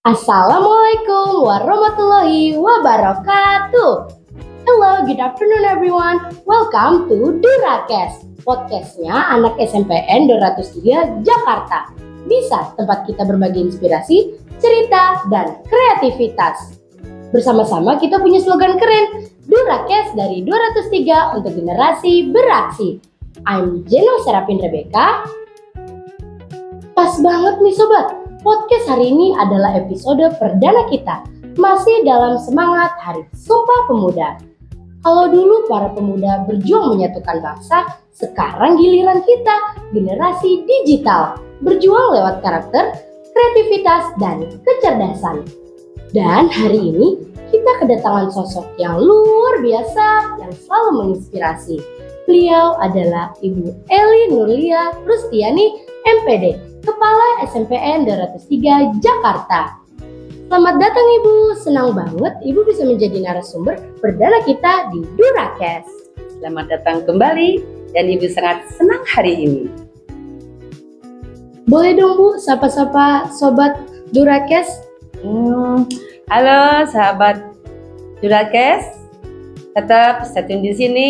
Assalamualaikum warahmatullahi wabarakatuh. Hello, good afternoon everyone. Welcome to Durakes, podcastnya anak SMPN 203 Jakarta. Bisa tempat kita berbagi inspirasi, cerita, dan kreativitas. Bersama-sama kita punya slogan keren, Durakes dari 203 untuk generasi beraksi. I'm Jeno Serapin Rebecca. Pas banget nih sobat. Podcast hari ini adalah episode perdana kita, masih dalam semangat Hari Sumpah Pemuda. Kalau dulu para pemuda berjuang menyatukan bangsa, sekarang giliran kita, generasi digital, berjuang lewat karakter, kreativitas, dan kecerdasan. Dan hari ini, kita kedatangan sosok yang luar biasa, yang selalu menginspirasi. Beliau adalah Ibu Eli Nurlia Rustiani, MPD, Kepala SMPN 203 Jakarta. Selamat datang Ibu, senang banget Ibu bisa menjadi narasumber perdana kita di Durakes. Selamat datang kembali dan Ibu sangat senang hari ini. Boleh dong Bu, sapa-sapa Sobat Durakes? Halo sahabat Durakes, tetap stay tune di sini,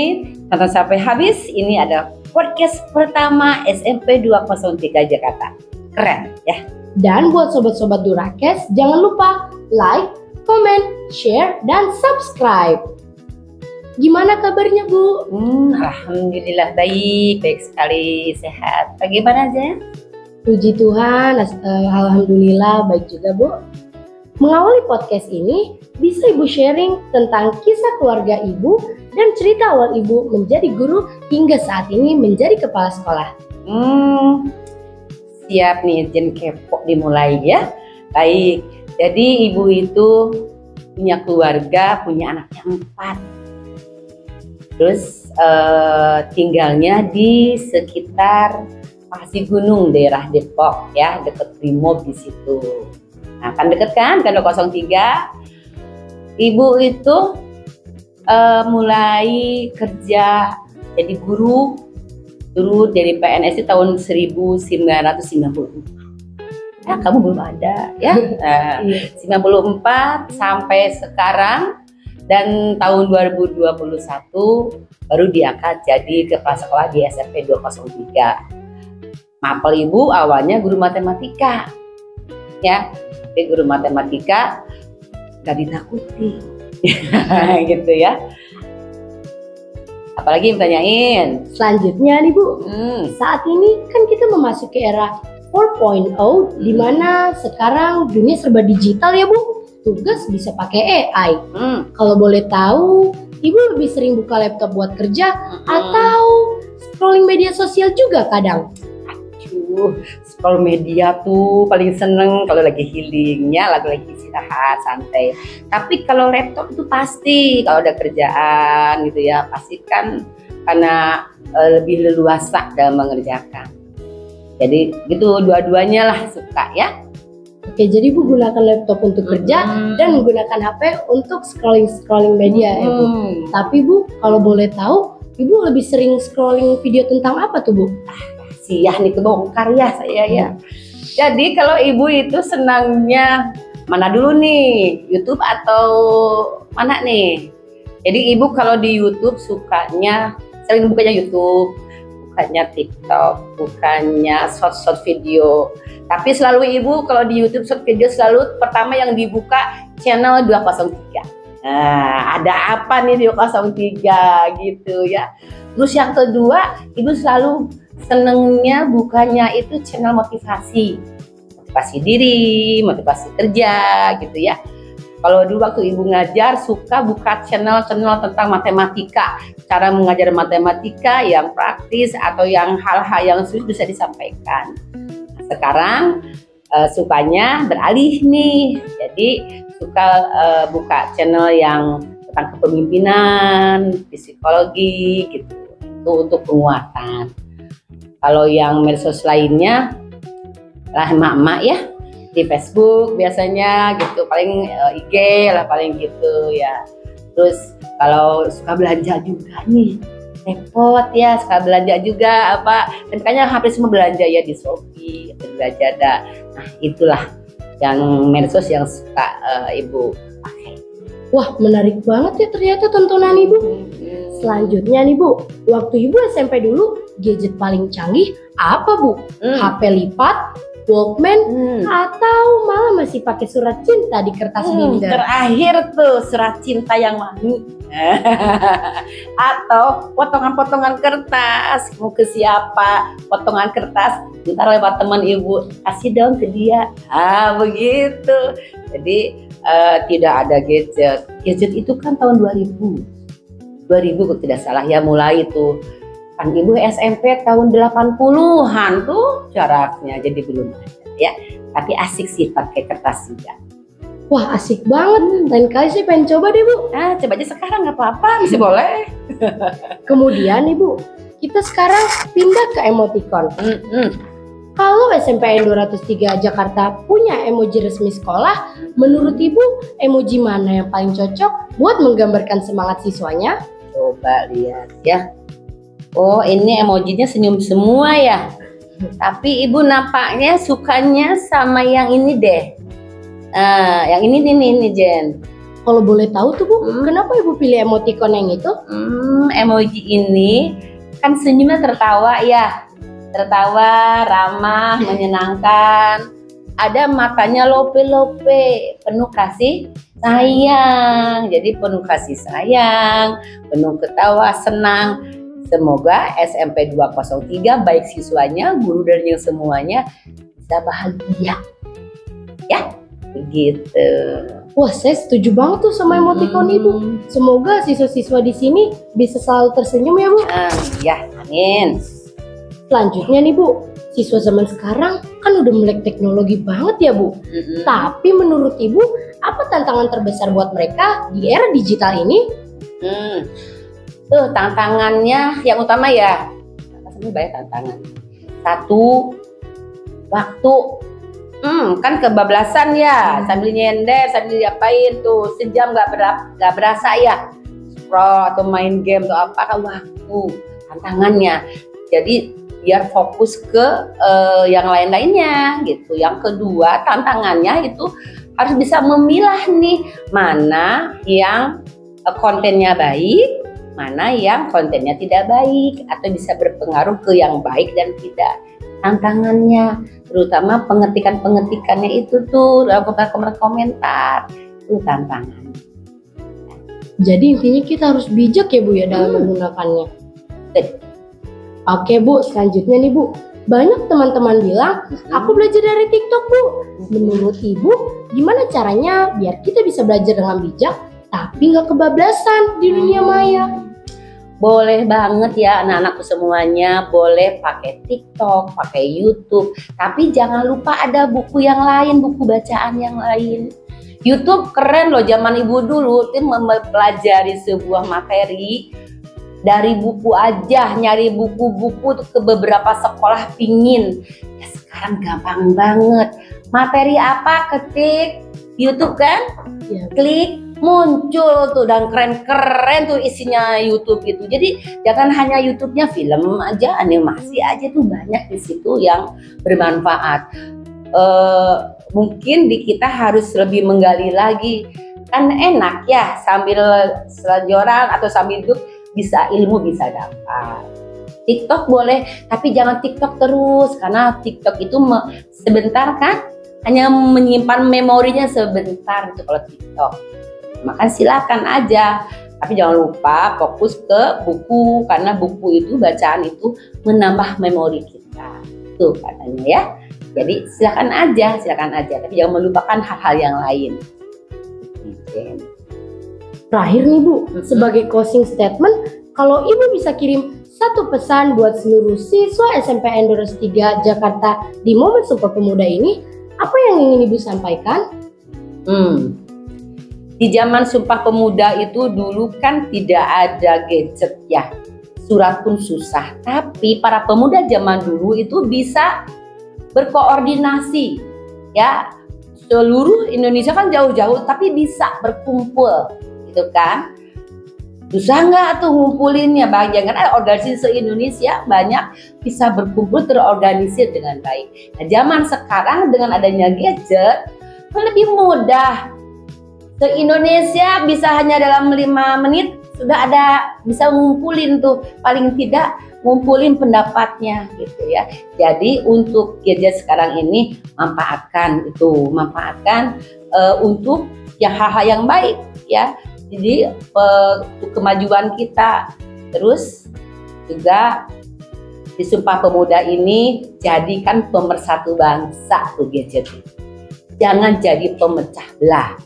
tonton sampai habis. Ini ada podcast pertama SMP 203 Jakarta. Keren ya. Dan buat sobat-sobat Durakes, jangan lupa like, comment, share, dan subscribe. Gimana kabarnya Bu? Alhamdulillah baik sekali, sehat. Bagaimana aja? Puji Tuhan, alhamdulillah baik juga Bu. Mengawali podcast ini, bisa Ibu sharing tentang kisah keluarga Ibu dan cerita awal Ibu menjadi guru hingga saat ini menjadi kepala sekolah. Siap nih, Jen kepo dimulai ya. Baik, jadi Ibu itu punya keluarga, punya anaknya 4. Terus tinggalnya di sekitar Pasir Gunung, daerah Depok ya, dekat Brimob di situ. Nah, kan deket kan 203. Ibu itu mulai kerja jadi guru dari PNS di tahun 1990. Ya, kamu belum ada ya. 94 sampai sekarang, dan tahun 2021 baru diangkat jadi kepala sekolah di SMP 203. Mapel Ibu awalnya guru matematika. Ya, jadi guru matematika gak ditakuti. Gitu ya. Apalagi yang ditanyain? Selanjutnya nih Bu, saat ini kan kita memasuki era 4.0 di mana sekarang dunia serba digital ya Bu. Tugas bisa pakai AI. Kalau boleh tahu, Ibu lebih sering buka laptop buat kerja atau scrolling media sosial juga kadang? Scroll media tuh paling seneng kalau lagi healingnya, lagi istirahat santai. Tapi kalau laptop itu pasti kalau ada kerjaan gitu ya, pasti kan karena lebih leluasa dalam mengerjakan. Jadi gitu, dua-duanya lah suka ya. Oke, jadi Bu gunakan laptop untuk kerja dan menggunakan HP untuk scrolling media ya Bu. Tapi Bu, kalau boleh tahu, Ibu lebih sering scrolling video tentang apa tuh Bu? Siyah nih kebongkar ya saya ya. Jadi kalau Ibu itu senangnya mana dulu nih, YouTube atau mana nih? Jadi Ibu kalau di YouTube sukanya sering bukanya YouTube, bukannya TikTok, bukannya short video. Tapi selalu Ibu kalau di YouTube short video selalu pertama yang dibuka channel 203. Nah, ada apa nih 203 gitu ya. Terus yang kedua, Ibu selalu senengnya bukanya itu channel motivasi diri, motivasi kerja gitu ya. Kalau dulu waktu Ibu ngajar suka buka channel tentang matematika, cara mengajar matematika yang praktis atau yang hal-hal yang sulit bisa disampaikan. Sekarang sukanya beralih nih, jadi suka buka channel yang tentang kepemimpinan, psikologi gitu, itu untuk penguatan. Kalau yang medsos lainnya lah emak-emak ya, di Facebook biasanya gitu, paling IG lah paling gitu ya. Terus kalau suka belanja juga nih, repot ya, suka belanja juga apa, dan kayaknya hampir semua belanja ya di Shopee, belanja ada. Nah itulah yang medsos yang suka ibu pakai. Wah, menarik banget ya ternyata tontonan ibu. Selanjutnya nih Bu, waktu ibu SMP dulu gadget paling canggih apa Bu? HP lipat, Walkman, atau malah masih pakai surat cinta di kertas binder? Terakhir tuh surat cinta yang wangi. Atau potongan-potongan kertas, mau ke siapa, potongan kertas ntar lewat teman ibu, kasih dong ke dia. Begitu. Jadi tidak ada gadget. Gadget itu kan tahun 2000 kalau tidak salah ya, mulai itu kan ibu SMP tahun 80-an tuh jaraknya, jadi belum ada ya. Tapi asik sih pakai kertas juga. Wah, asik banget. Lain kali sih pengen coba deh Bu. Coba aja sekarang, nggak apa-apa, masih boleh. Kemudian nih Bu, kita sekarang pindah ke emoticon. Kalau SMPN 203 Jakarta punya emoji resmi sekolah, menurut Ibu emoji mana yang paling cocok buat menggambarkan semangat siswanya? Coba lihat ya. Oh, ini emojinya senyum semua ya. Tapi ibu nampaknya sukanya sama yang ini deh. Yang ini Jen. Kalau boleh tahu tuh Bu, kenapa Ibu pilih emoticon yang itu? Emoji ini kan senyumnya tertawa ya. Tertawa, ramah, menyenangkan. Ada matanya lope-lope, penuh kasih sayang. Jadi penuh kasih sayang, penuh ketawa, senang. Semoga SMP 203 baik siswanya, guru dan yang semuanya bisa bahagia. Ya, begitu. Wah, saya setuju banget tuh sama emoticon Ibu. Semoga siswa-siswa di sini bisa selalu tersenyum ya Bu. Ya, amin. Selanjutnya nih Bu, siswa zaman sekarang kan udah melek teknologi banget ya Bu. Tapi menurut Ibu, apa tantangan terbesar buat mereka di era digital ini? Tuh tantangannya yang utama ya, banyak tantangan. Satu, waktu. Kan kebablasan ya, sambil nyender, sambil diapain tuh, sejam nggak berasa ya, scroll atau main game atau apa, kan waktu tantangannya. Jadi biar fokus ke yang lain-lainnya gitu. Yang kedua tantangannya itu harus bisa memilah nih mana yang kontennya baik, mana yang kontennya tidak baik atau bisa berpengaruh ke yang baik dan tidak. Tantangannya terutama pengetikannya itu tuh dalam komentar itu tantangan. Jadi intinya kita harus bijak ya Bu ya dalam menggunakannya. Oke Bu, selanjutnya nih Bu, banyak teman-teman bilang aku belajar dari TikTok Bu. Menurut Ibu gimana caranya biar kita bisa belajar dengan bijak tapi nggak kebablasan di dunia maya? Boleh banget ya anak-anakku semuanya, boleh pakai TikTok, pakai YouTube, tapi jangan lupa ada buku yang lain, buku bacaan yang lain. YouTube keren loh, zaman ibu dulu tim mempelajari sebuah materi dari buku aja, nyari buku-buku ke beberapa sekolah pingin. Ya sekarang gampang banget. Materi apa ketik YouTube kan? Ya. Klik muncul tuh dan keren-keren tuh isinya YouTube itu. Jadi jangan hanya YouTube-nya film aja, animasi aja tuh banyak di situ yang bermanfaat. Mungkin di kita harus lebih menggali lagi. Kan enak ya sambil selajoran atau sambil duduk bisa ilmu bisa dapat. TikTok boleh, tapi jangan TikTok terus karena TikTok itu sebentar kan, hanya menyimpan memorinya sebentar itu kalau TikTok. Maka silakan aja, tapi jangan lupa fokus ke buku karena buku itu bacaan itu menambah memori kita. Tuh katanya ya. Jadi silakan aja, tapi jangan melupakan hal-hal yang lain. Terakhir nih Bu, sebagai closing statement, kalau Ibu bisa kirim satu pesan buat seluruh siswa SMPN 203 Jakarta di momen Sumpah Pemuda ini, apa yang ingin Ibu sampaikan? Di zaman Sumpah Pemuda itu dulu kan tidak ada gadget ya, surat pun susah. Tapi para pemuda zaman dulu itu bisa berkoordinasi ya, seluruh Indonesia kan jauh-jauh tapi bisa berkumpul gitu kan. Susah nggak tuh ngumpulinnya? Jangan kan organisasi se-Indonesia banyak bisa berkumpul terorganisir dengan baik. Nah zaman sekarang dengan adanya gadget lebih mudah. Se-Indonesia bisa hanya dalam 5 menit sudah ada, bisa ngumpulin tuh, paling tidak ngumpulin pendapatnya gitu ya. Jadi untuk gadget sekarang ini manfaatkan untuk yang hal-hal yang baik ya. Jadi untuk kemajuan kita. Terus juga di Sumpah Pemuda ini jadikan pemersatu bangsa tuh gadget. Jangan jadi pemecah belah.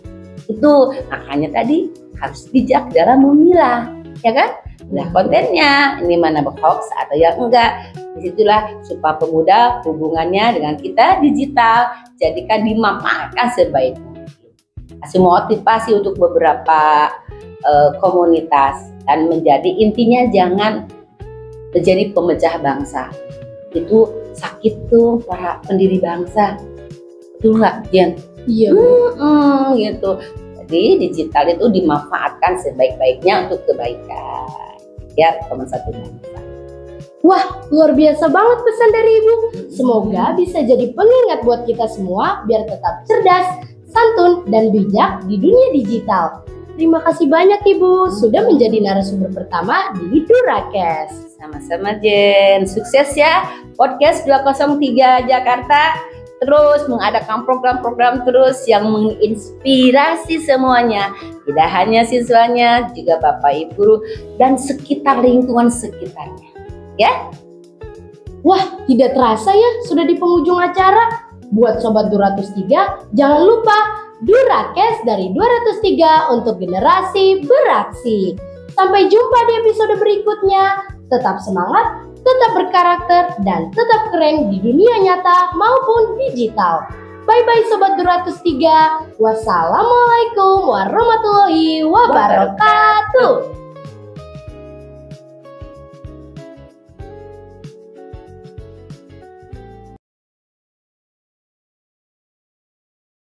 Itu makanya tadi harus bijak dalam memilah, ya kan? Nah, kontennya ini mana hoax atau yang enggak. Disitulah Sumpah Pemuda hubungannya dengan kita digital, jadikan dimanfaatkan sebaik mungkin. Kasih motivasi untuk beberapa komunitas dan menjadi intinya jangan menjadi pemecah bangsa. Itu sakit tuh para pendiri bangsa. Betul nggak, Jen? Iya. Gitu. Jadi digital itu dimanfaatkan sebaik-baiknya untuk kebaikan. Ya, pemersatu bangsa. Wah, luar biasa banget pesan dari Ibu. Semoga bisa jadi pengingat buat kita semua biar tetap cerdas, santun, dan bijak di dunia digital. Terima kasih banyak Ibu sudah menjadi narasumber pertama di Durakes. Sama-sama Jen, sukses ya Podcast 203 Jakarta. Terus mengadakan program-program terus yang menginspirasi semuanya. Tidak hanya siswanya, juga Bapak Ibu dan sekitar lingkungan sekitarnya. Ya? Wah, tidak terasa ya sudah di penghujung acara. Buat Sobat 203, jangan lupa Durakes dari 203 untuk generasi beraksi. Sampai jumpa di episode berikutnya. Tetap semangat, tetap berkarakter, dan tetap keren di dunia nyata maupun digital. Bye-bye Sobat 203. Wassalamualaikum warahmatullahi wabarakatuh.